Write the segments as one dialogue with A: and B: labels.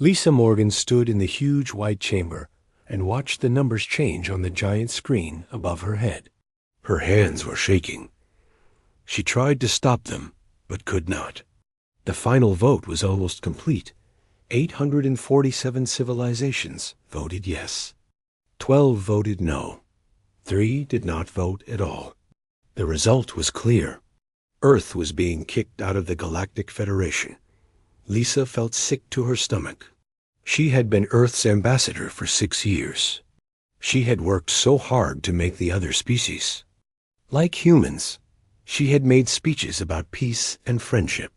A: Lisa Morgan stood in the huge white chamber and watched the numbers change on the giant screen above her head. Her hands were shaking. She tried to stop them, but could not. The final vote was almost complete. 847 civilizations voted yes. 12 voted no. 3 did not vote at all. The result was clear. Earth was being kicked out of the Galactic Federation. Lisa felt sick to her stomach. She had been Earth's ambassador for 6 years. She had worked so hard to make the other species. Like humans, she had made speeches about peace and friendship.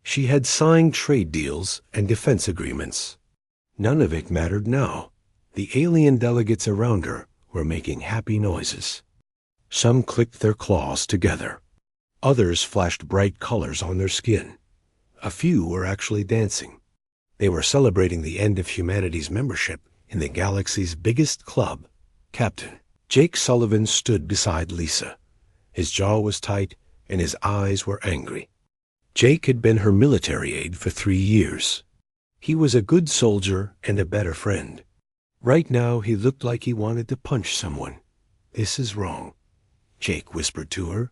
A: She had signed trade deals and defense agreements. None of it mattered now. The alien delegates around her were making happy noises. Some clicked their claws together. Others flashed bright colors on their skin. A few were actually dancing. They were celebrating the end of humanity's membership in the galaxy's biggest club. Captain Jake Sullivan stood beside Lisa. His jaw was tight and his eyes were angry. Jake had been her military aide for 3 years. He was a good soldier and a better friend. Right now he looked like he wanted to punch someone. "This is wrong," Jake whispered to her.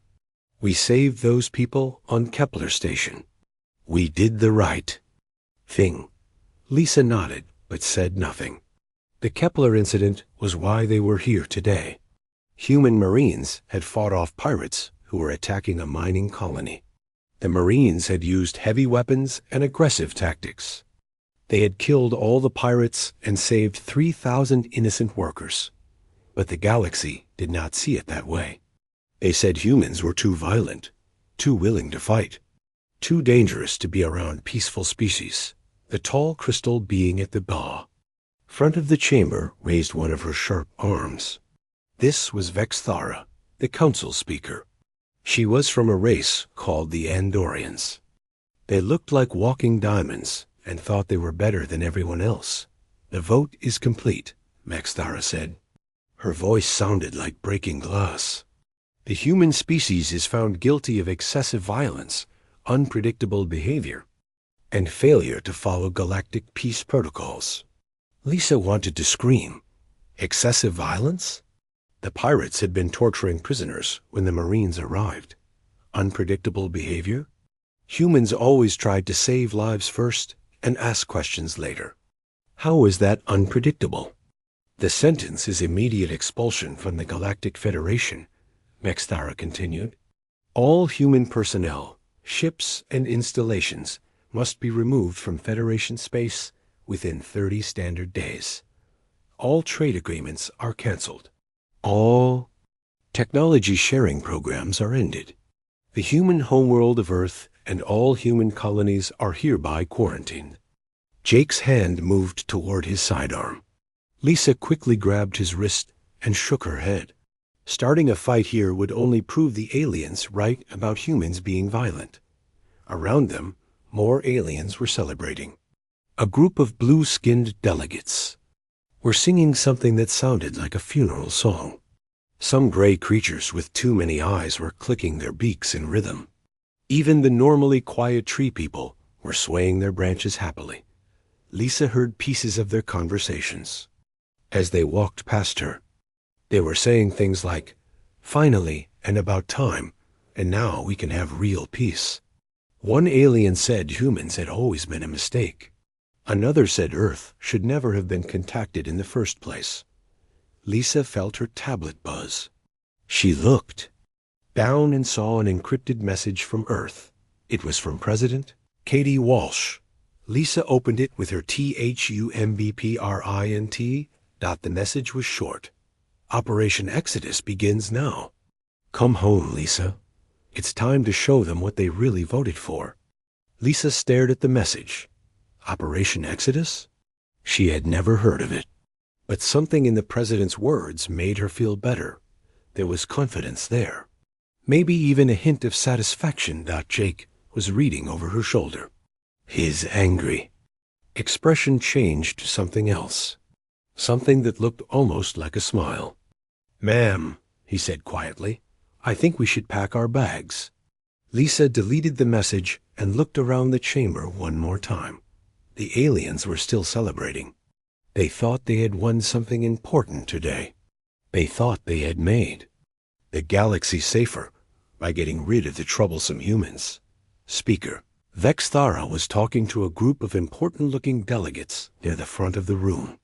A: "We saved those people on Kepler Station. We did the right thing." Lisa nodded, but said nothing. The Kepler incident was why they were here today. Human Marines had fought off pirates who were attacking a mining colony. The Marines had used heavy weapons and aggressive tactics. They had killed all the pirates and saved 3,000 innocent workers. But the galaxy did not see it that way. They said humans were too violent, too willing to fight, too dangerous to be around peaceful species. The tall crystal being at the bar front of the chamber raised one of her sharp arms. This was Vexthara, the council speaker. She was from a race called the Andorians. They looked like walking diamonds and thought they were better than everyone else. "The vote is complete," Vexthara said. Her voice sounded like breaking glass. "The human species is found guilty of excessive violence, unpredictable behavior, and failure to follow galactic peace protocols." Lisa wanted to scream. Excessive violence? The pirates had been torturing prisoners when the Marines arrived. Unpredictable behavior? Humans always tried to save lives first and ask questions later. How is that unpredictable? "The sentence is immediate expulsion from the Galactic Federation," Vexthara continued. "All human personnel, ships, and installations must be removed from Federation space within 30 standard days. All trade agreements are canceled. All technology sharing programs are ended. The human homeworld of Earth and all human colonies are hereby quarantined." Jake's hand moved toward his sidearm. Lisa quickly grabbed his wrist and shook her head. Starting a fight here would only prove the aliens right about humans being violent. Around them, more aliens were celebrating. A group of blue-skinned delegates were singing something that sounded like a funeral song. Some gray creatures with too many eyes were clicking their beaks in rhythm. Even the normally quiet tree people were swaying their branches happily. Lisa heard pieces of their conversations. As they walked past her, they were saying things like, "Finally, and about time, and now we can have real peace." One alien said humans had always been a mistake. Another said Earth should never have been contacted in the first place. Lisa felt her tablet buzz. She looked down and saw an encrypted message from Earth. It was from President Katie Walsh. Lisa opened it with her THUMBPRINT. The message was short. "Operation Exodus begins now. Come home, Lisa. It's time to show them what they really voted for." Lisa stared at the message. Operation Exodus? She had never heard of it. But something in the president's words made her feel better. There was confidence there. Maybe even a hint of satisfaction. Jake was reading over her shoulder. His angry expression changed to something else. Something that looked almost like a smile. "Ma'am," he said quietly, "I think we should pack our bags." Lisa deleted the message and looked around the chamber one more time. The aliens were still celebrating. They thought they had won something important today. They thought they had made the galaxy safer by getting rid of the troublesome humans. Speaker. Vexthara was talking to a group of important-looking delegates near the front of the room.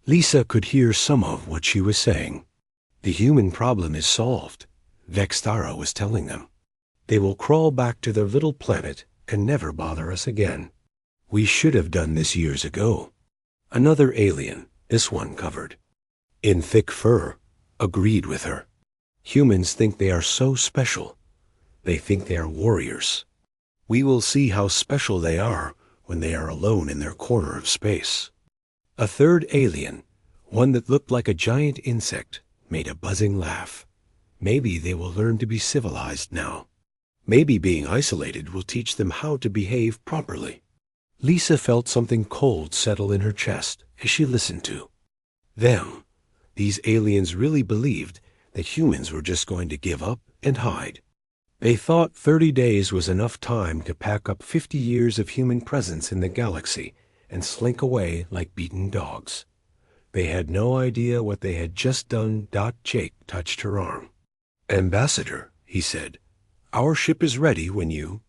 A: Lisa could hear some of what she was saying. The human problem is solved, Vexthara was telling them. They will crawl back to their little planet and never bother us again. We should have done this years ago. Another alien, this one covered, in thick fur, agreed with her. Humans think they are so special. They think they are warriors. We will see how special they are when they are alone in their corner of space. A third alien, one that looked like a giant insect, made a buzzing laugh. Maybe they will learn to be civilized now. Maybe being isolated will teach them how to behave properly. Lisa felt something cold settle in her chest as she listened to them. These aliens really believed that humans were just going to give up and hide. They thought 30 days was enough time to pack up 50 years of human presence in the galaxy and slink away like beaten dogs. They had no idea what they had just done. Jake touched her arm. Ambassador, he said, our ship is ready when you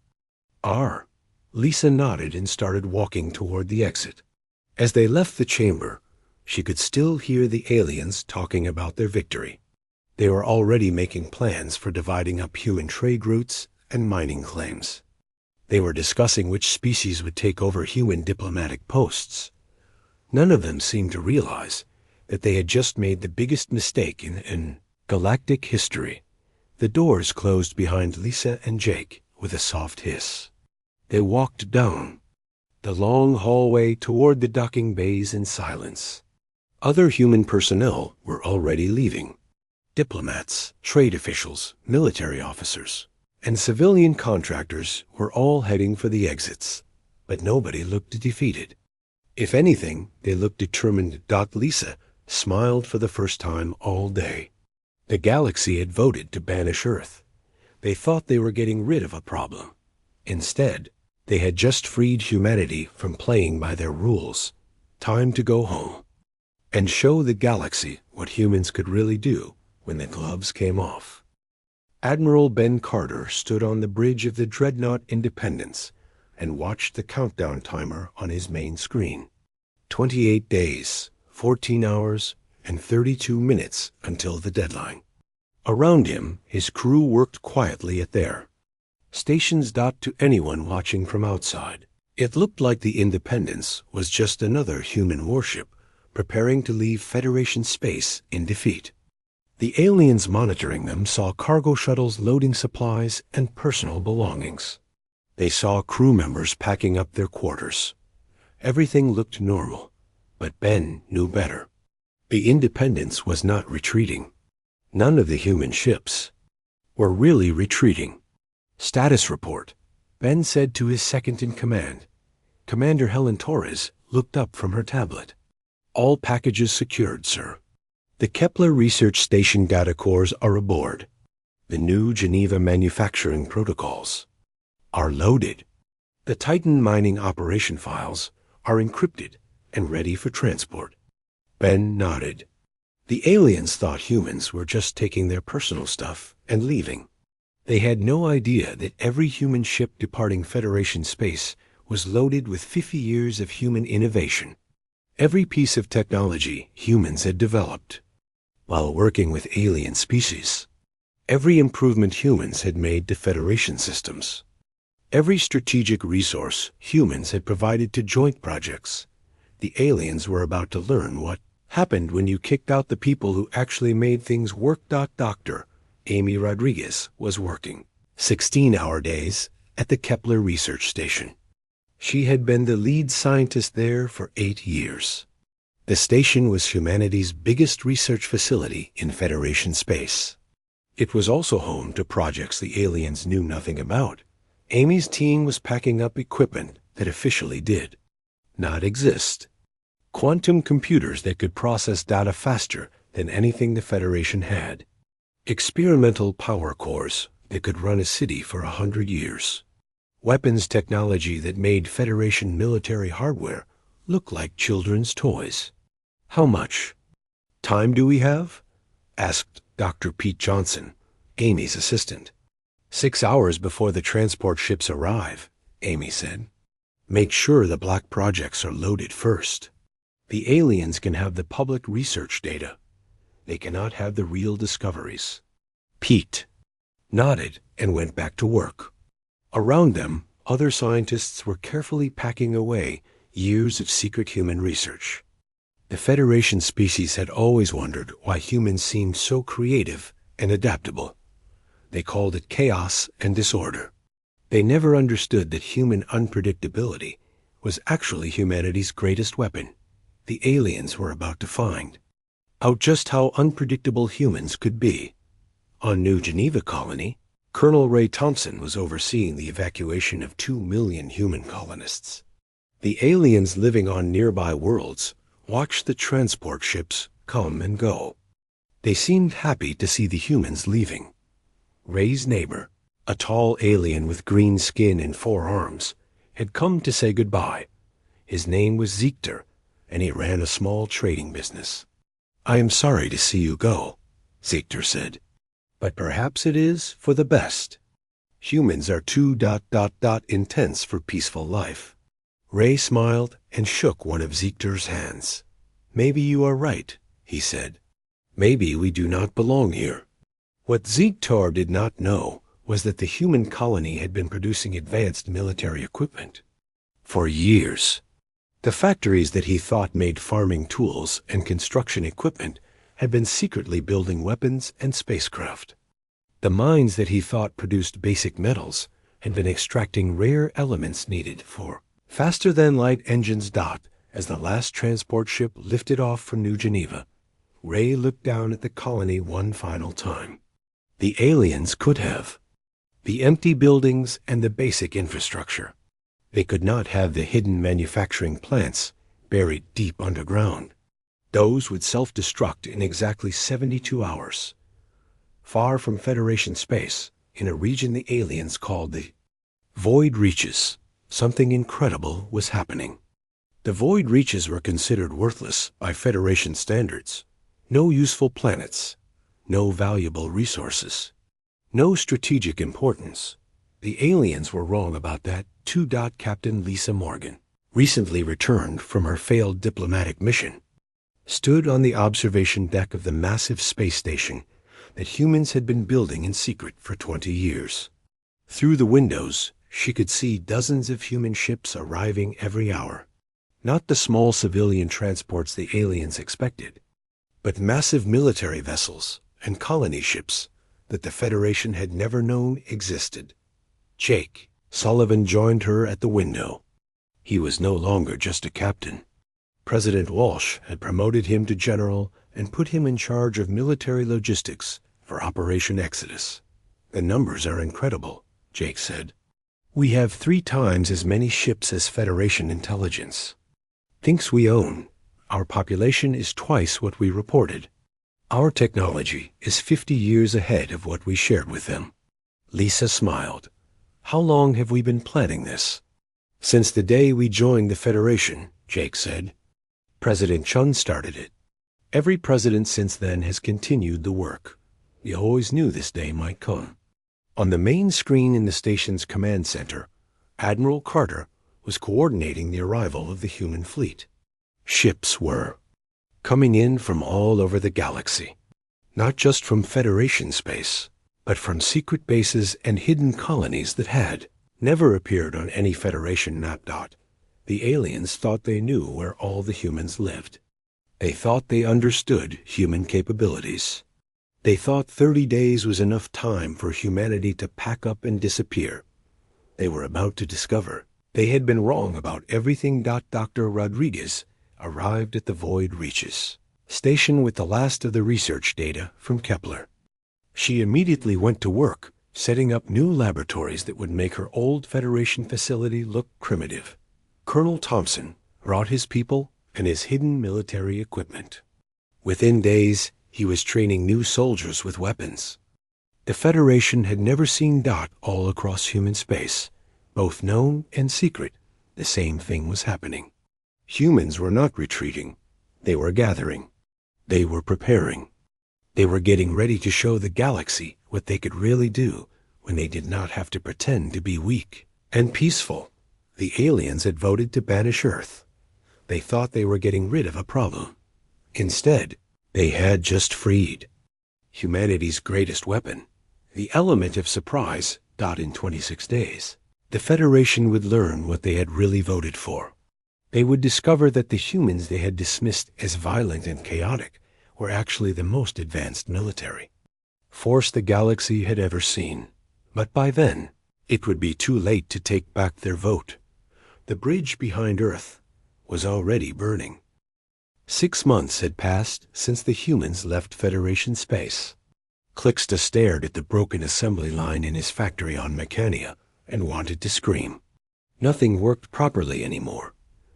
A: are. Lisa nodded and started walking toward the exit. As they left the chamber, she could still hear the aliens talking about their victory. They were already making plans for dividing up human trade routes and mining claims. They were discussing which species would take over human diplomatic posts. None of them seemed to realize that they had just made the biggest mistake in galactic history. The doors closed behind Lisa and Jake with a soft hiss. They walked down the long hallway toward the docking bays in silence. Other human personnel were already leaving. Diplomats, trade officials, military officers, and civilian contractors were all heading for the exits, but nobody looked defeated. If anything, they looked determined. Lisa smiled for the first time all day. The galaxy had voted to banish Earth. They thought they were getting rid of a problem. Instead, they had just freed humanity from playing by their rules. Time to go home and show the galaxy what humans could really do when the gloves came off. Admiral Ben Carter stood on the bridge of the dreadnought Independence and watched the countdown timer on his main screen. 28 days, 14 hours, and 32 minutes until the deadline. Around him, his crew worked quietly at their stations. To anyone watching from outside, it looked like the Independence was just another human warship preparing to leave Federation space in defeat. The aliens monitoring them saw cargo shuttles loading supplies and personal belongings. They saw crew members packing up their quarters. Everything looked normal, but Ben knew better. The Independence was not retreating. None of the human ships were really retreating. Status report, Ben said to his second-in-command. Commander Helen Torres looked up from her tablet. All packages secured, sir. The Kepler Research Station data cores are aboard. The new Geneva manufacturing protocols are loaded. The Titan mining operation files are encrypted and ready for transport. Ben nodded. The aliens thought humans were just taking their personal stuff and leaving. They had no idea that every human ship departing Federation space was loaded with 50 years of human innovation. Every piece of technology humans had developed while working with alien species. Every improvement humans had made to Federation systems. Every strategic resource humans had provided to joint projects. The aliens were about to learn what happened when you kicked out the people who actually made things work. Dr. Amy Rodriguez was working 16-hour days at the Kepler Research Station. She had been the lead scientist there for 8 years. The station was humanity's biggest research facility in Federation space. It was also home to projects the aliens knew nothing about. Amy's team was packing up equipment that officially did not exist. Quantum computers that could process data faster than anything the Federation had. Experimental power cores that could run a city for 100 years. weapons technology that made Federation military hardware look like children's toys. "How much time do we have?" asked Dr. Pete Johnson, Amy's assistant. 6 hours before the transport ships arrive," Amy said. "Make sure the black projects are loaded first. The aliens can have the public research data. They cannot have the real discoveries." Pete nodded and went back to work. Around them, other scientists were carefully packing away years of secret human research. The Federation species had always wondered why humans seemed so creative and adaptable. They called it chaos and disorder. They never understood that human unpredictability was actually humanity's greatest weapon. The aliens were about to find out just how unpredictable humans could be. On New Geneva Colony, Colonel Ray Thompson was overseeing the evacuation of 2 million human colonists. The aliens living on nearby worlds watched the transport ships come and go. They seemed happy to see the humans leaving. Ray's neighbor, a tall alien with green skin and 4 arms, had come to say goodbye. His name was Ziegter, and he ran a small trading business. "I am sorry to see you go," Ziegter said, "but perhaps it is for the best. Humans are too intense for peaceful life." Ray smiled and shook one of Ziegter's hands. "Maybe you are right," he said. "Maybe we do not belong here." What Ziegter did not know was that the human colony had been producing advanced military equipment for years. The factories that he thought made farming tools and construction equipment had been secretly building weapons and spacecraft. The mines that he thought produced basic metals had been extracting rare elements needed for faster-than-light engines. As the last transport ship lifted off from New Geneva, Ray looked down at the colony one final time. The aliens could have the empty buildings and the basic infrastructure. They could not have the hidden manufacturing plants buried deep underground. Those would self-destruct in exactly 72 hours. Far from Federation space, in a region the aliens called the Void Reaches, something incredible was happening. The Void Reaches were considered worthless by Federation standards. No useful planets, no valuable resources, no strategic importance. The aliens were wrong about that too. Captain Lisa Morgan, recently returned from her failed diplomatic mission, stood on the observation deck of the massive space station that humans had been building in secret for 20 years. Through the windows, she could see dozens of human ships arriving every hour. Not the small civilian transports the aliens expected, but massive military vessels and colony ships that the Federation had never known existed. Jake Sullivan joined her at the window. He was no longer just a captain. President Walsh had promoted him to general and put him in charge of military logistics for Operation Exodus. "The numbers are incredible," Jake said. "We have 3 times as many ships as Federation intelligence thinks we own. Our population is twice what we reported. Our technology is 50 years ahead of what we shared with them." Lisa smiled. "How long have we been planning this?" "Since the day we joined the Federation," Jake said. "President Chun started it. Every president since then has continued the work. We always knew this day might come." On the main screen in the station's command center, Admiral Carter was coordinating the arrival of the human fleet. Ships were coming in from all over the galaxy, not just from Federation space, but from secret bases and hidden colonies that had never appeared on any Federation map. The aliens thought they knew where all the humans lived. They thought they understood human capabilities. They thought 30 days was enough time for humanity to pack up and disappear. They were about to discover they had been wrong about everything. Dr. Rodriguez arrived at the Void Reaches station with the last of the research data from Kepler. She immediately went to work, setting up new laboratories that would make her old Federation facility look primitive. Colonel Thompson brought his people and his hidden military equipment. Within days, he was training new soldiers with weapons. The Federation had never seen Dot all across human space, Both known and secret, the same thing was happening. Humans were not retreating. They were gathering. They were preparing. They were getting ready to show the galaxy what they could really do when they did not have to pretend to be weak and peaceful. The aliens had voted to banish Earth. They thought they were getting rid of a problem. Instead, they had just freed humanity's greatest weapon, the element of surprise. In 26 days, the Federation would learn what they had really voted for. They would discover that the humans they had dismissed as violent and chaotic were actually the most advanced military force the galaxy had ever seen. But by then, it would be too late to take back their vote. The bridge behind Earth was already burning. 6 months had passed since the humans left Federation space. Clixta stared at the broken assembly line in his factory on Mechania and wanted to scream. Nothing worked properly anymore.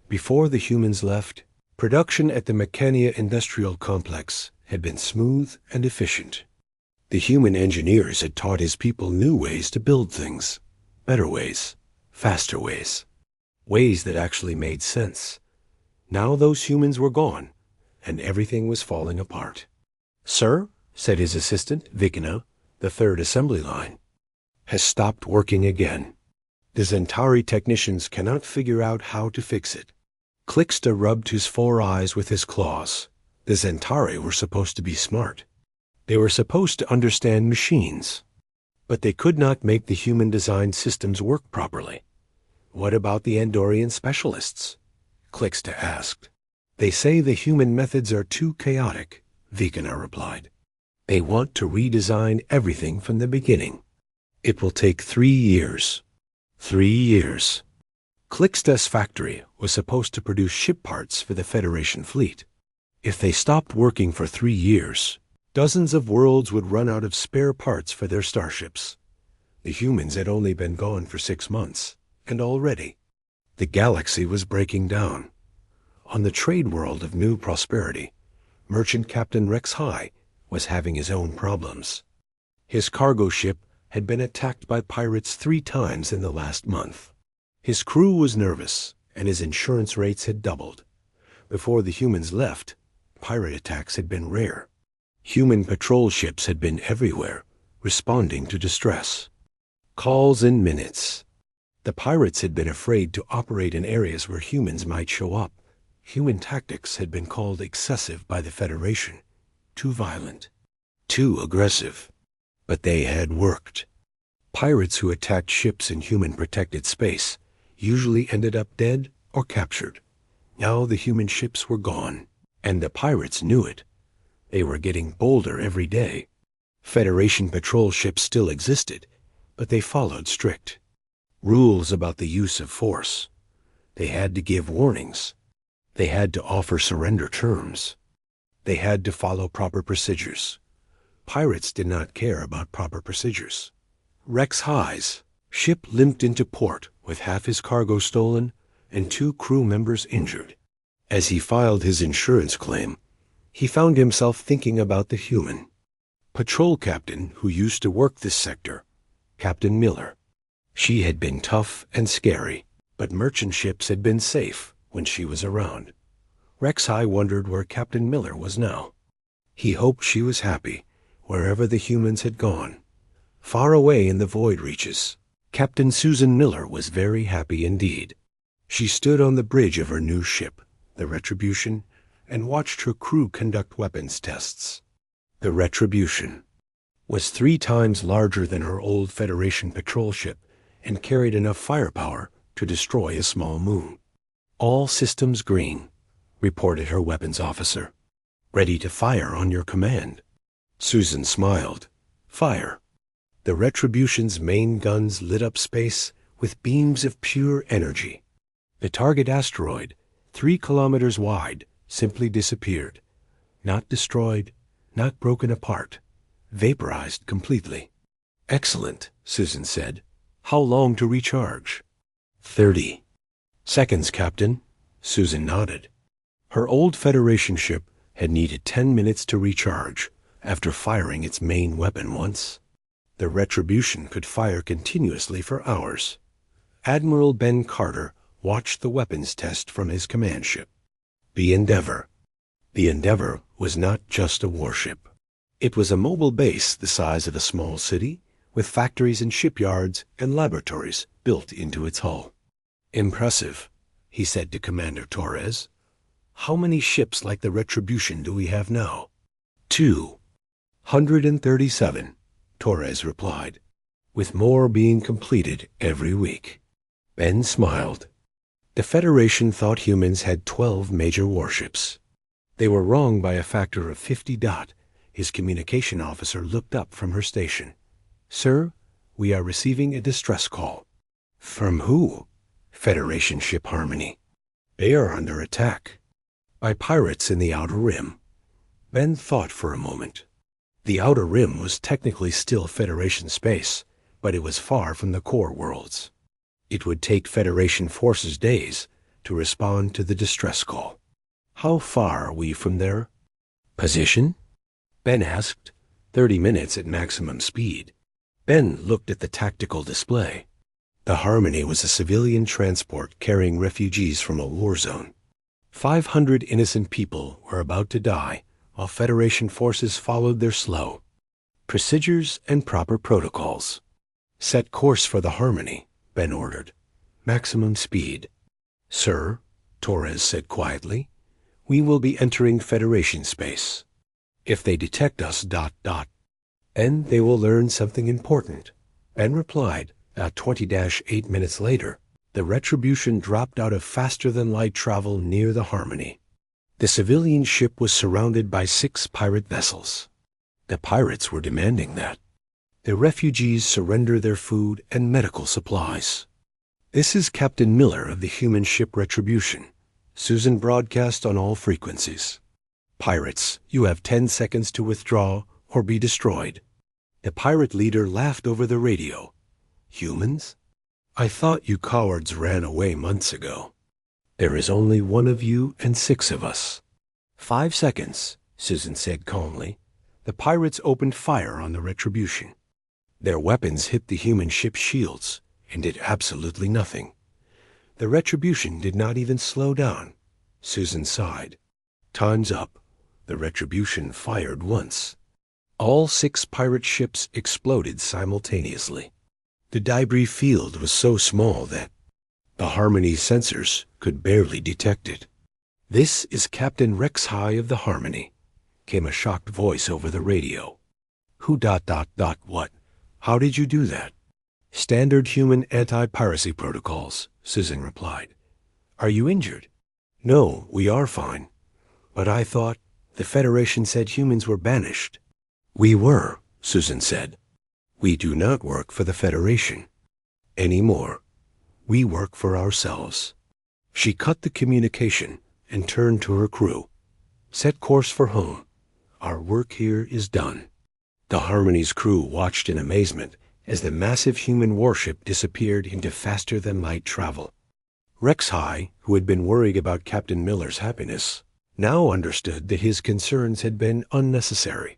A: Before the humans left, production at the Mechania industrial complex had been smooth and efficient. The human engineers had taught his people new ways to build things, better ways, faster ways, ways that actually made sense. Now those humans were gone, and everything was falling apart. "Sir," said his assistant, Vikina, the third assembly line, "has stopped working again. The Zentari technicians cannot figure out how to fix it." Clixta rubbed his 4 eyes with his claws. The Zentari were supposed to be smart. They were supposed to understand machines. But they could not make the human-designed systems work properly. "What about the Andorian specialists?" Clixta asked. "They say the human methods are too chaotic," Vikina replied. "They want to redesign everything from the beginning. It will take 3 years. 3 years. Clixta's factory was supposed to produce ship parts for the Federation fleet. If they stopped working for 3 years, dozens of worlds would run out of spare parts for their starships. The humans had only been gone for 6 months, and already the galaxy was breaking down. On the trade world of New Prosperity, Merchant Captain Rex High was having his own problems. His cargo ship had been attacked by pirates 3 times in the last month. His crew was nervous, and his insurance rates had doubled. Before the humans left, pirate attacks had been rare. Human patrol ships had been everywhere, responding to distress. Calls in minutes. The pirates had been afraid to operate in areas where humans might show up. Human tactics had been called excessive by the Federation, too violent, too aggressive. But they had worked. Pirates who attacked ships in human-protected space usually ended up dead or captured. Now the human ships were gone, and the pirates knew it. They were getting bolder every day. Federation patrol ships still existed, but they followed strict rules about the use of force. They had to give warnings. They had to offer surrender terms. They had to follow proper procedures. Pirates did not care about proper procedures. Rex High's ship limped into port with half his cargo stolen and 2 crew members injured. As he filed his insurance claim, he found himself thinking about the human patrol captain who used to work this sector, Captain Miller. She had been tough and scary, but merchant ships had been safe when she was around. Rex High wondered where Captain Miller was now. He hoped she was happy wherever the humans had gone. Far away in the void reaches, Captain Susan Miller was very happy indeed. She stood on the bridge of her new ship, the Retribution, and watched her crew conduct weapons tests. The Retribution was 3 times larger than her old Federation patrol ship and carried enough firepower to destroy a small moon. "All systems green," reported her weapons officer. "Ready to fire on your command." Susan smiled. Fire. The Retribution's main guns lit up space with beams of pure energy. The target asteroid, 3 kilometers wide, simply disappeared. Not destroyed, not broken apart, vaporized completely. "Excellent," Susan said. "How long to recharge?" 30 seconds, Captain." Susan nodded. Her old Federation ship had needed 10 minutes to recharge after firing its main weapon once. The Retribution could fire continuously for hours. Admiral Ben Carter watched the weapons test from his command ship, the Endeavour. The Endeavour was not just a warship. It was a mobile base the size of a small city, with factories and shipyards and laboratories built into its hull. "Impressive," he said to Commander Torres. "How many ships like the Retribution do we have now?" 237, Torres replied, with more being completed every week. Ben smiled. The Federation thought humans had 12 major warships. They were wrong by a factor of 50. His communication officer looked up from her station. "Sir, we are receiving a distress call." "From who?" "Federation ship Harmony. They are under attack by pirates in the Outer Rim." Ben thought for a moment. The Outer Rim was technically still Federation space, but it was far from the core worlds. It would take Federation forces days to respond to the distress call. "How far are we from their position?" Ben asked. 30 minutes at maximum speed." Ben looked at the tactical display. The Harmony was a civilian transport carrying refugees from a war zone. 500 innocent people were about to die while Federation forces followed their slow procedures and proper protocols. "Set course for the Harmony," Ben ordered. "Maximum speed." "Sir," Torres said quietly, "we will be entering Federation space. If they detect us... and they will learn something important." Ben replied. 20-8 minutes later, the Retribution dropped out of faster-than-light travel near the Harmony. The civilian ship was surrounded by 6 pirate vessels. The pirates were demanding that the refugees surrender their food and medical supplies. "This is Captain Miller of the human ship Retribution." Susan broadcast on all frequencies. "Pirates, you have 10 seconds to withdraw or be destroyed." The pirate leader laughed over the radio. "Humans? I thought you cowards ran away months ago. There is only 1 of you and 6 of us." 5 seconds, Susan said calmly. The pirates opened fire on the Retribution. Their weapons hit the human ship's shields and did absolutely nothing. The Retribution did not even slow down. Susan sighed. "Time's up." The Retribution fired once. All 6 pirate ships exploded simultaneously. The debris field was so small that the Harmony's sensors could barely detect it. "This is Captain Rex High of the Harmony," came a shocked voice over the radio. "Who... what? How did you do that?" "Standard human anti-piracy protocols," Susan replied. "Are you injured?" "No, we are fine. But I thought the Federation said humans were banished." "We were," Susan said. "We do not work for the Federation anymore. We work for ourselves." She cut the communication and turned to her crew. "Set course for home. Our work here is done." The Harmony's crew watched in amazement as the massive human warship disappeared into faster-than-light travel. Rex High, who had been worried about Captain Miller's happiness, now understood that his concerns had been unnecessary.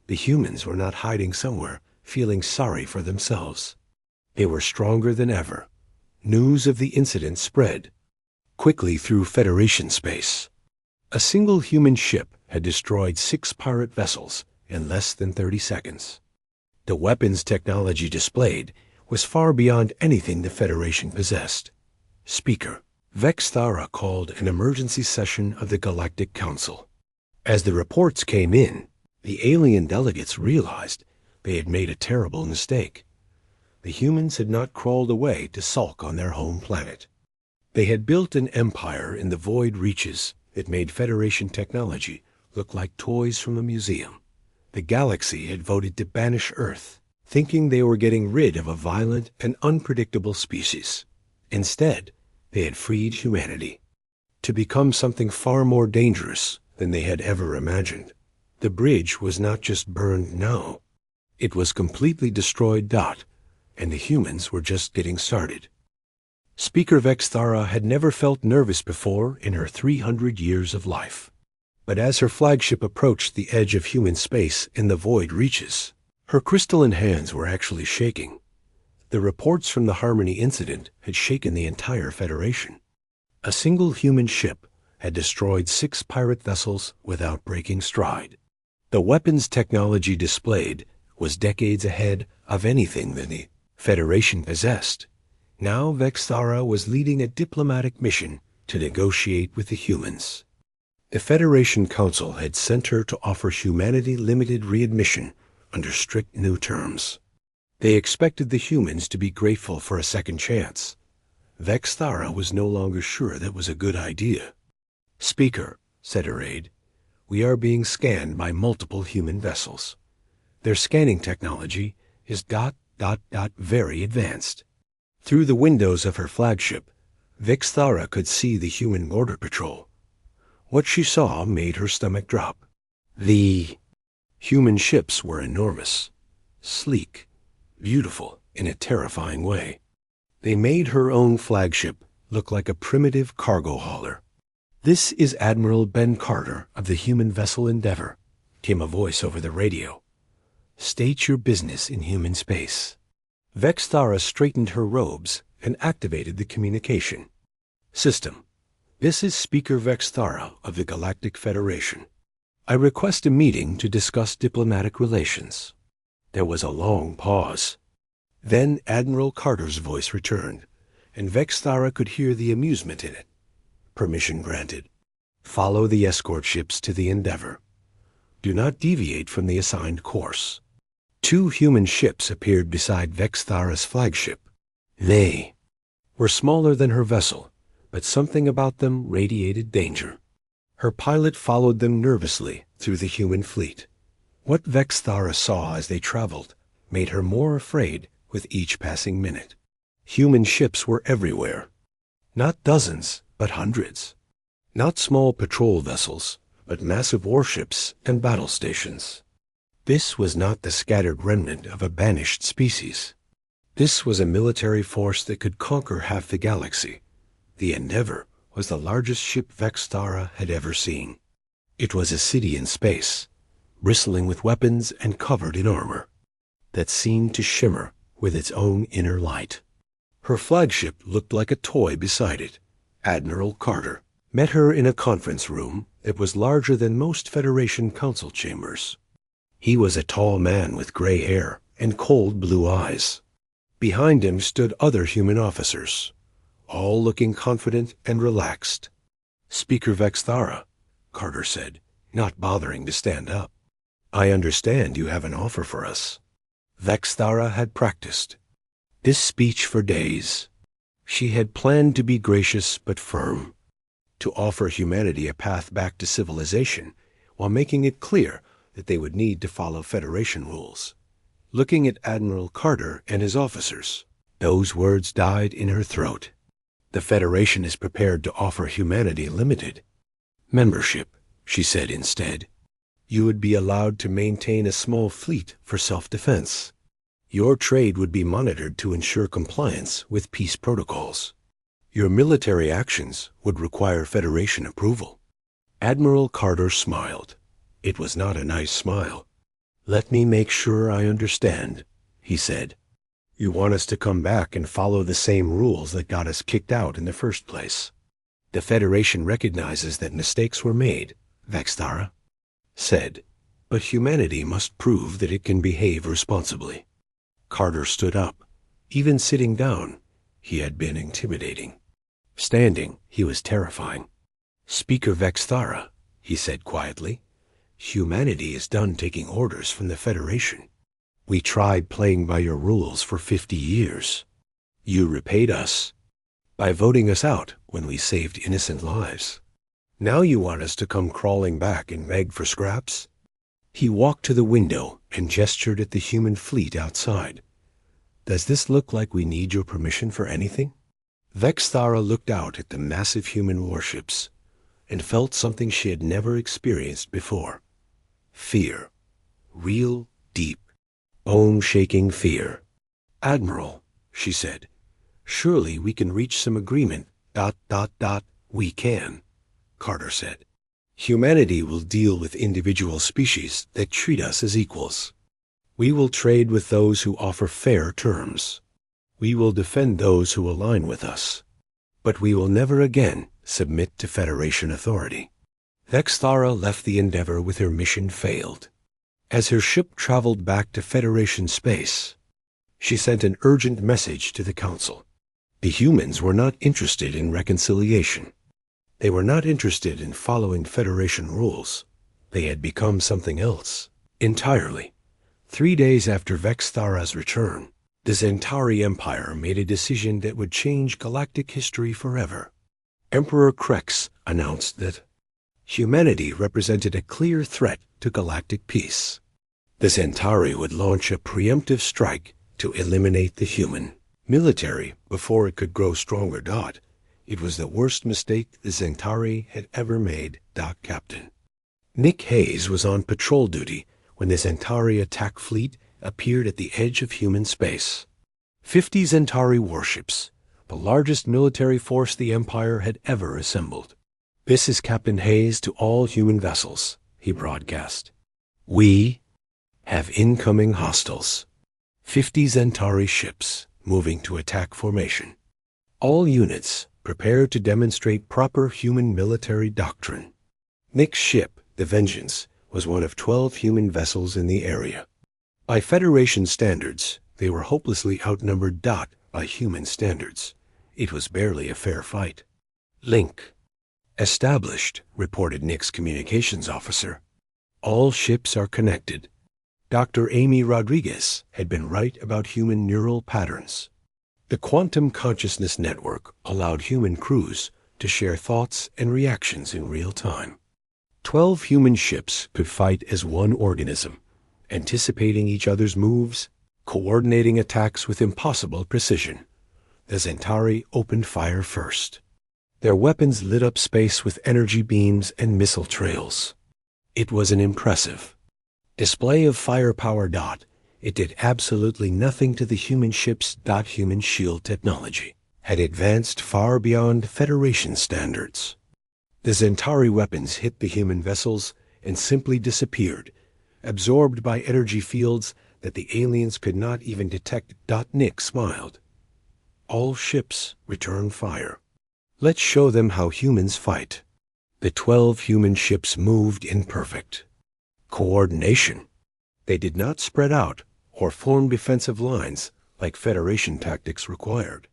A: The humans were not hiding somewhere, feeling sorry for themselves. They were stronger than ever. News of the incident spread quickly through Federation space. A single human ship had destroyed 6 pirate vessels in less than 30 seconds. The weapons technology displayed was far beyond anything the Federation possessed. Speaker Vex Thara called an emergency session of the Galactic Council. As the reports came in, the alien delegates realized they had made a terrible mistake. The humans had not crawled away to sulk on their home planet. They had built an empire in the void reaches that made Federation technology look like toys from a museum. The galaxy had voted to banish Earth, thinking they were getting rid of a violent and unpredictable species. Instead, they had freed humanity to become something far more dangerous than they had ever imagined. The bridge was not just burned now. It was completely destroyed, and the humans were just getting started. Speaker Vex Thara had never felt nervous before in her 300 years of life. But as her flagship approached the edge of human space in the void reaches, her crystalline hands were actually shaking. The reports from the Harmony incident had shaken the entire Federation. A single human ship had destroyed 6 pirate vessels without breaking stride. The weapons technology displayed was decades ahead of anything that the Federation possessed. Now Vexthara was leading a diplomatic mission to negotiate with the humans. The Federation Council had sent her to offer humanity limited readmission under strict new terms. They expected the humans to be grateful for a second chance. Vexthara was no longer sure that was a good idea. "Speaker," said her aide, "we are being scanned by multiple human vessels. Their scanning technology is very advanced." Through the windows of her flagship, Vexthara could see the human border patrol. What she saw made her stomach drop. The human ships were enormous, sleek, beautiful in a terrifying way. They made her own flagship look like a primitive cargo hauler. "This is Admiral Ben Carter of the human vessel Endeavor," came a voice over the radio. "State your business in human space." Vexthara straightened her robes and activated the communication system. "This is Speaker Vexthara of the Galactic Federation. I request a meeting to discuss diplomatic relations." There was a long pause. Then Admiral Carter's voice returned, and Vexthara could hear the amusement in it. "Permission granted. Follow the escort ships to the Endeavor. Do not deviate from the assigned course." 2 human ships appeared beside Vexthara's flagship. They were smaller than her vessel, but something about them radiated danger. Her pilot followed them nervously through the human fleet. What Vexthara saw as they traveled made her more afraid with each passing minute. Human ships were everywhere. Not dozens, but hundreds. Not small patrol vessels, but massive warships and battle stations. This was not the scattered remnant of a banished species. This was a military force that could conquer half the galaxy. The Endeavor was the largest ship Vexthara had ever seen. It was a city in space, bristling with weapons and covered in armor, that seemed to shimmer with its own inner light. Her flagship looked like a toy beside it. Admiral Carter met her in a conference room that was larger than most Federation Council chambers. He was a tall man with gray hair and cold blue eyes. Behind him stood other human officers, all looking confident and relaxed. "Speaker Vexthara," Carter said, not bothering to stand up. "I understand you have an offer for us." Vexthara had practiced this speech for days. She had planned to be gracious but firm, to offer humanity a path back to civilization while making it clear that they would need to follow Federation rules. Looking at Admiral Carter and his officers, those words died in her throat. "The Federation is prepared to offer humanity limited membership," she said instead. "You would be allowed to maintain a small fleet for self-defense. Your trade would be monitored to ensure compliance with peace protocols. Your military actions would require Federation approval." Admiral Carter smiled. It was not a nice smile. "Let me make sure I understand," he said. "You want us to come back and follow the same rules that got us kicked out in the first place." "The Federation recognizes that mistakes were made," Vexthara said, "but humanity must prove that it can behave responsibly." Carter stood up. Even sitting down, he had been intimidating. Standing, he was terrifying. "Speaker Vexthara," he said quietly, "humanity is done taking orders from the Federation. We tried playing by your rules for 50 years. You repaid us by voting us out when we saved innocent lives. Now you want us to come crawling back and beg for scraps?" He walked to the window and gestured at the human fleet outside. "Does this look like we need your permission for anything?" Vexthara looked out at the massive human warships and felt something she had never experienced before. Fear. Real, deep, bone-shaking fear. "Admiral," she said, "surely we can reach some agreement. We can," Carter said. "Humanity will deal with individual species that treat us as equals. We will trade with those who offer fair terms." We will defend those who align with us, but we will never again submit to Federation authority. Vexthara left the Endeavor with her mission failed. As her ship traveled back to Federation space, she sent an urgent message to the Council. The humans were not interested in reconciliation. They were not interested in following Federation rules. They had become something else entirely. 3 days after Vexthara's return, the Zentari Empire made a decision that would change galactic history forever. Emperor Krex announced that humanity represented a clear threat to galactic peace. The Zentari would launch a preemptive strike to eliminate the human military before it could grow stronger. It was the worst mistake the Zentari had ever made. Captain Nick Hayes was on patrol duty when the Zentari attack fleet appeared at the edge of human space. 50 Zentari warships, the largest military force the Empire had ever assembled. "This is Captain Hayes to all human vessels," he broadcast. "We have incoming hostiles. 50 Zentari ships moving to attack formation. All units prepare to demonstrate proper human military doctrine." Nick's ship, the Vengeance, was one of 12 human vessels in the area. By Federation standards, they were hopelessly outnumbered. By human standards, it was barely a fair fight. "Link established," reported Nick's communications officer. "All ships are connected." Dr. Amy Rodriguez had been right about human neural patterns. The quantum consciousness network allowed human crews to share thoughts and reactions in real time. 12 human ships could fight as one organism, anticipating each other's moves, coordinating attacks with impossible precision. The Zentari opened fire first. Their weapons lit up space with energy beams and missile trails. It was an impressive display of firepower. It did absolutely nothing to the human ships. Human shield technology had advanced far beyond Federation standards. The Zentari weapons hit the human vessels and simply disappeared, absorbed by energy fields that the aliens could not even detect. Nick smiled. "All ships return fire. Let's show them how humans fight." The 12 human ships moved in perfect coordination. They did not spread out or form defensive lines like Federation tactics required.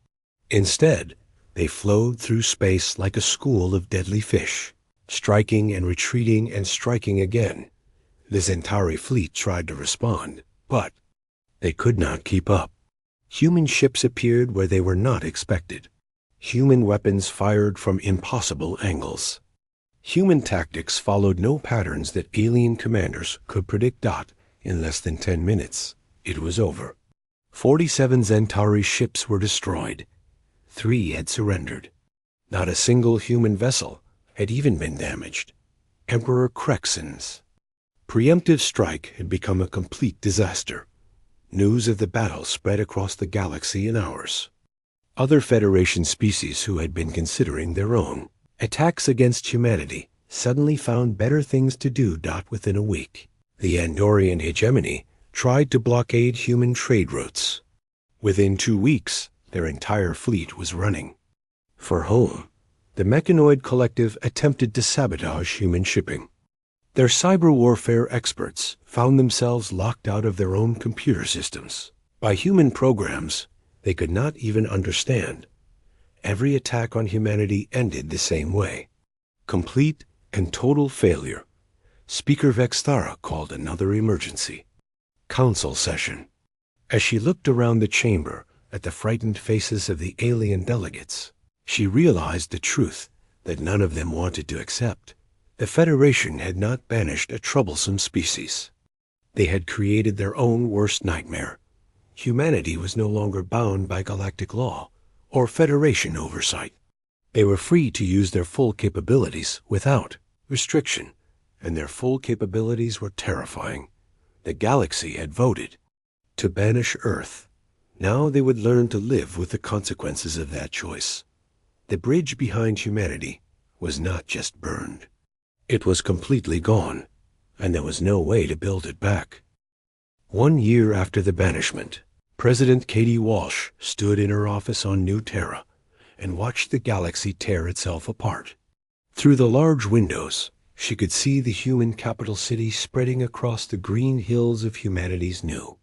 A: Instead, they flowed through space like a school of deadly fish, striking and retreating and striking again. The Zentari fleet tried to respond, but they could not keep up. Human ships appeared where they were not expected. Human weapons fired from impossible angles. Human tactics followed no patterns that alien commanders could predict. In less than 10 minutes, it was over. 47 Zentari ships were destroyed. 3 had surrendered. Not a single human vessel had even been damaged. Emperor Krexen's preemptive strike had become a complete disaster. News of the battle spread across the galaxy in hours. Other Federation species who had been considering their own attacks against humanity suddenly found better things to do. Within a week, the Andorian hegemony tried to blockade human trade routes. Within 2 weeks, their entire fleet was running. For home, the Mechanoid Collective attempted to sabotage human shipping. Their cyber warfare experts found themselves locked out of their own computer systems by human programs they could not even understand. Every attack on humanity ended the same way. Complete and total failure. Speaker Vexthara called another emergency council session. As she looked around the chamber at the frightened faces of the alien delegates, she realized the truth that none of them wanted to accept. The Federation had not banished a troublesome species. They had created their own worst nightmare. Humanity was no longer bound by galactic law or Federation oversight. They were free to use their full capabilities without restriction, and their full capabilities were terrifying. The galaxy had voted to banish Earth. Now they would learn to live with the consequences of that choice. The bridge behind humanity was not just burned. It was completely gone, and there was no way to build it back. 1 year after the banishment, President Katie Walsh stood in her office on New Terra and watched the galaxy tear itself apart. Through the large windows, she could see the human capital city spreading across the green hills of humanity's new.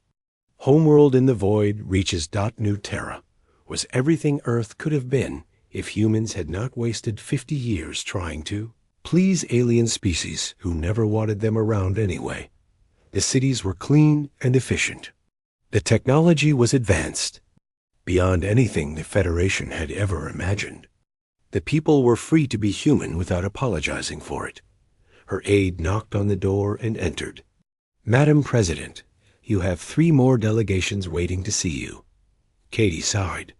A: Homeworld in the void reaches New Terra was everything Earth could have been if humans had not wasted 50 years trying to please alien species who never wanted them around anyway. The cities were clean and efficient. The technology was advanced, beyond anything the Federation had ever imagined. The people were free to be human without apologizing for it. Her aide knocked on the door and entered. "Madam President, you have 3 more delegations waiting to see you." Katie sighed.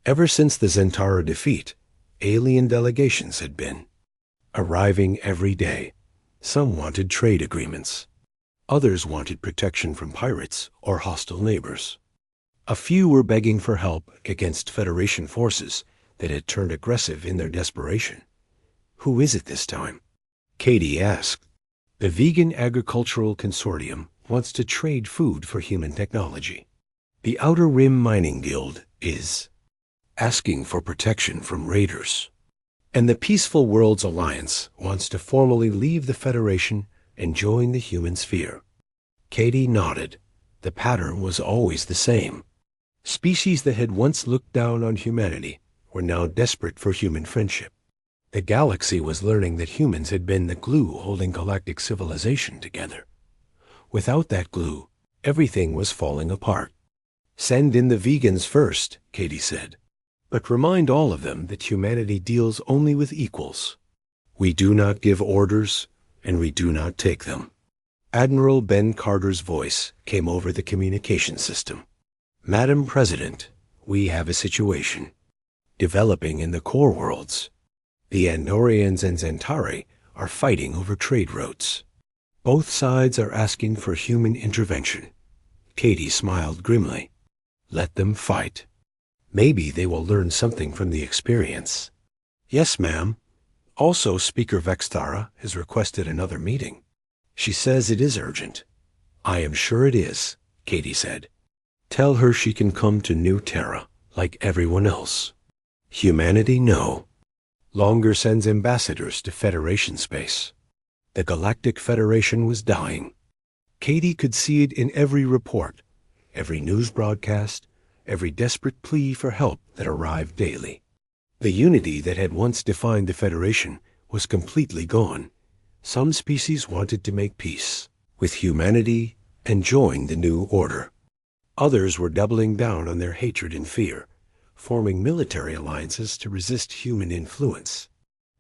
A: Ever since the Zentara defeat, alien delegations had been arriving every day. Some wanted trade agreements. Others wanted protection from pirates or hostile neighbors. A few were begging for help against Federation forces that had turned aggressive in their desperation. "Who is it this time?" Katie asked. "The Vegan Agricultural Consortium wants to trade food for human technology. The Outer Rim Mining Guild is asking for protection from raiders. And the Peaceful Worlds Alliance wants to formally leave the Federation and join the human sphere." Katie nodded. The pattern was always the same. Species that had once looked down on humanity were now desperate for human friendship. The galaxy was learning that humans had been the glue holding galactic civilization together. Without that glue, everything was falling apart. "Send in the vegans first," Katie said. "But remind all of them that humanity deals only with equals. We do not give orders, and we do not take them." Admiral Ben Carter's voice came over the communication system. "Madam President, we have a situation developing in the core worlds. The Andorians and Zentari are fighting over trade routes. Both sides are asking for human intervention." Katie smiled grimly. "Let them fight. Maybe they will learn something from the experience." "Yes, ma'am. Also, Speaker Vextara has requested another meeting. She says it is urgent." "I am sure it is," Katie said. "Tell her she can come to New Terra like everyone else." Humanity, no. Longer sends ambassadors to Federation space. The Galactic Federation was dying. Katie could see it in every report, every news broadcast, every desperate plea for help that arrived daily. The unity that had once defined the Federation was completely gone. Some species wanted to make peace with humanity and join the new order. Others were doubling down on their hatred and fear, forming military alliances to resist human influence.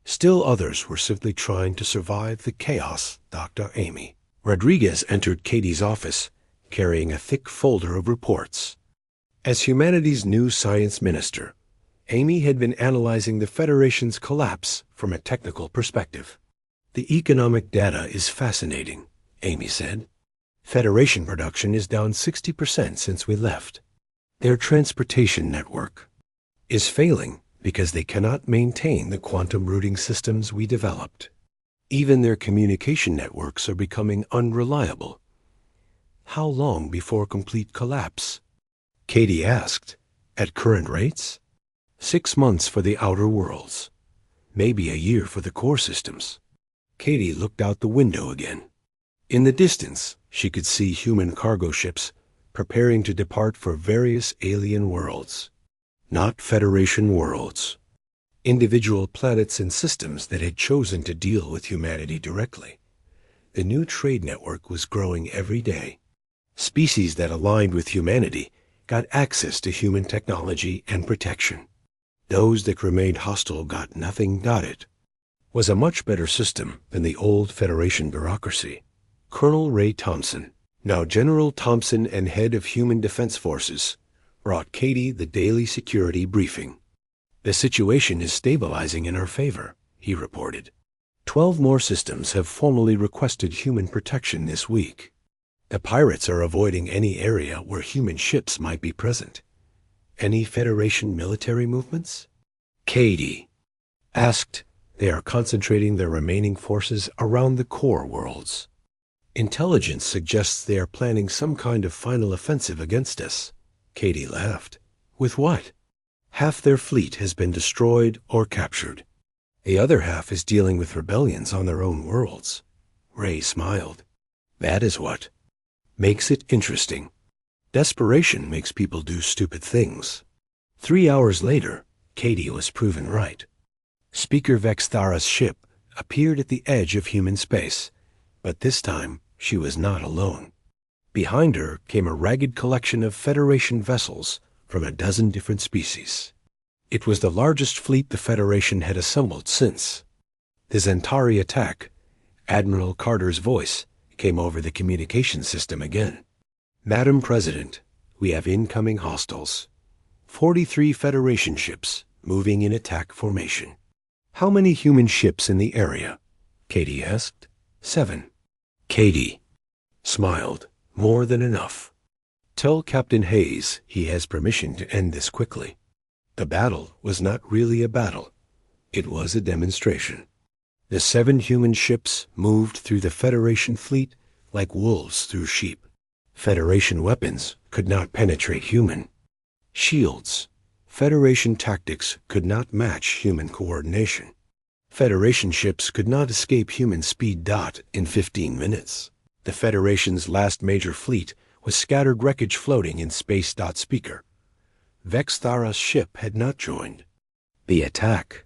A: Still others were simply trying to survive the chaos. Dr. Amy Rodriguez entered Katie's office, carrying a thick folder of reports. As humanity's new science minister, Amy had been analyzing the Federation's collapse from a technical perspective. "The economic data is fascinating," Amy said. "Federation production is down 60% since we left. Their transportation network is failing because they cannot maintain the quantum routing systems we developed. Even their communication networks are becoming unreliable." "How long before complete collapse?" Katie asked. "At current rates? 6 months for the outer worlds. Maybe a year for the core systems." Katie looked out the window again. In the distance, she could see human cargo ships preparing to depart for various alien worlds. Not Federation worlds. Individual planets and systems that had chosen to deal with humanity directly. The new trade network was growing every day. Species that aligned with humanity got access to human technology and protection. Those that remained hostile got nothing. It was a much better system than the old Federation bureaucracy. Colonel Ray Thompson, now General Thompson and head of Human Defense Forces, brought Katie the daily security briefing. "The situation is stabilizing in our favor," he reported. 12 more systems have formally requested human protection this week. The pirates are avoiding any area where human ships might be present. "Any Federation military movements?" Katie asked. "They are concentrating their remaining forces around the core worlds. Intelligence suggests they are planning some kind of final offensive against us." Katie laughed. With what? Half their fleet has been destroyed or captured. The other half is dealing with rebellions on their own worlds. Ray smiled. That is what makes it interesting. Desperation makes people do stupid things. 3 hours later, Katie was proven right. Speaker Vexthara's ship appeared at the edge of human space, but this time she was not alone. Behind her came a ragged collection of Federation vessels from a dozen different species. It was the largest fleet the Federation had assembled since. The Zentari attack, Admiral Carter's voice came over the communication system again. Madam President, we have incoming hostiles. 43 Federation ships moving in attack formation. How many human ships in the area? Katie asked. 7. Katie smiled. More than enough. Tell Captain Hayes he has permission to end this quickly. The battle was not really a battle. It was a demonstration. The 7 human ships moved through the Federation fleet like wolves through sheep. Federation weapons could not penetrate human. Shields. Federation tactics could not match human coordination. Federation ships could not escape human speed dot in 15 minutes. The Federation's last major fleet was scattered wreckage floating in space dot speaker. Vexthara's ship had not joined the attack.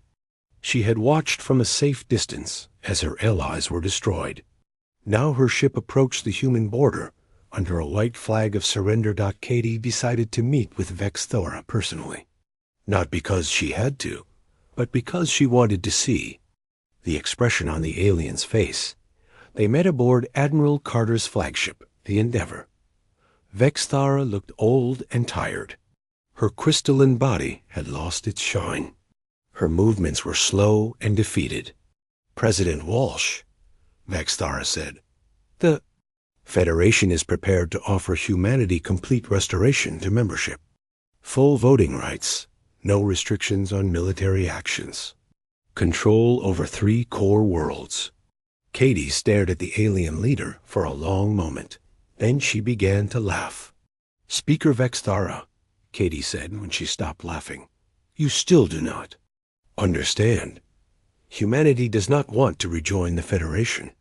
A: She had watched from a safe distance as her allies were destroyed. Now her ship approached the human border under a white flag of surrender. Katie decided to meet with Vexthara personally. Not because she had to, but because she wanted to see the expression on the alien's face. They met aboard Admiral Carter's flagship, the Endeavor. Vexthara looked old and tired. Her crystalline body had lost its shine. Her movements were slow and defeated. President Walsh, Vexthara said, the Federation is prepared to offer humanity complete restoration to membership. Full voting rights, no restrictions on military actions. Control over 3 core worlds. Katie stared at the alien leader for a long moment. Then she began to laugh. Speaker Vexthara, Katie said when she stopped laughing, you still do not understand. Humanity does not want to rejoin the Federation.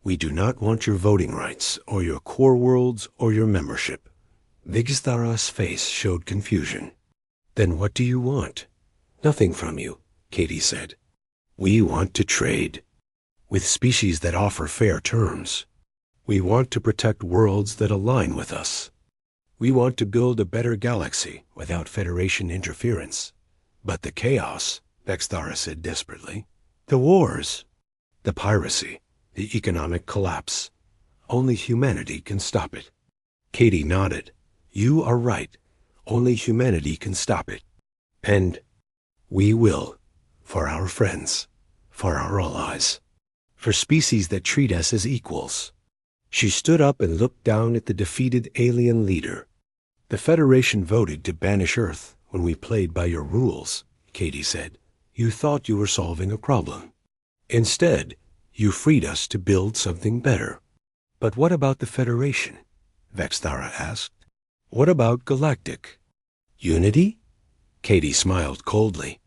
A: We do not want your voting rights, or your core worlds, or your membership. Vexthara's face showed confusion. Then what do you want? Nothing from you, Katie said. We want to trade with species that offer fair terms. We want to protect worlds that align with us. We want to build a better galaxy without Federation interference. But the chaos, Vexthara said desperately, the wars, the piracy, the economic collapse, only humanity can stop it. Katie nodded. You are right. Only humanity can stop it. And we will, for our friends, for our allies, for species that treat us as equals. She stood up and looked down at the defeated alien leader. The Federation voted to banish Earth when we played by your rules, Katie said. You thought you were solving a problem. Instead, you freed us to build something better. But what about the Federation? Vexthara asked. What about Galactic? Unity? Katie smiled coldly.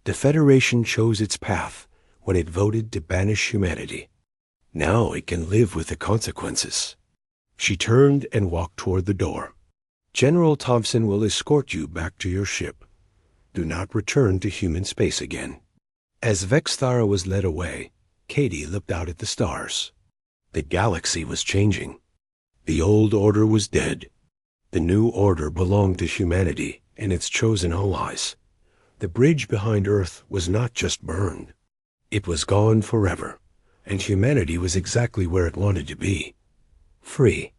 A: The Federation chose its path when it voted to banish humanity. Now it can live with the consequences. She turned and walked toward the door. General Thompson will escort you back to your ship. Do not return to human space again. As Vexthara was led away, Katie looked out at the stars. The galaxy was changing. The old order was dead. The new order belonged to humanity and its chosen allies. The bridge behind Earth was not just burned. It was gone forever, and humanity was exactly where it wanted to be. Free.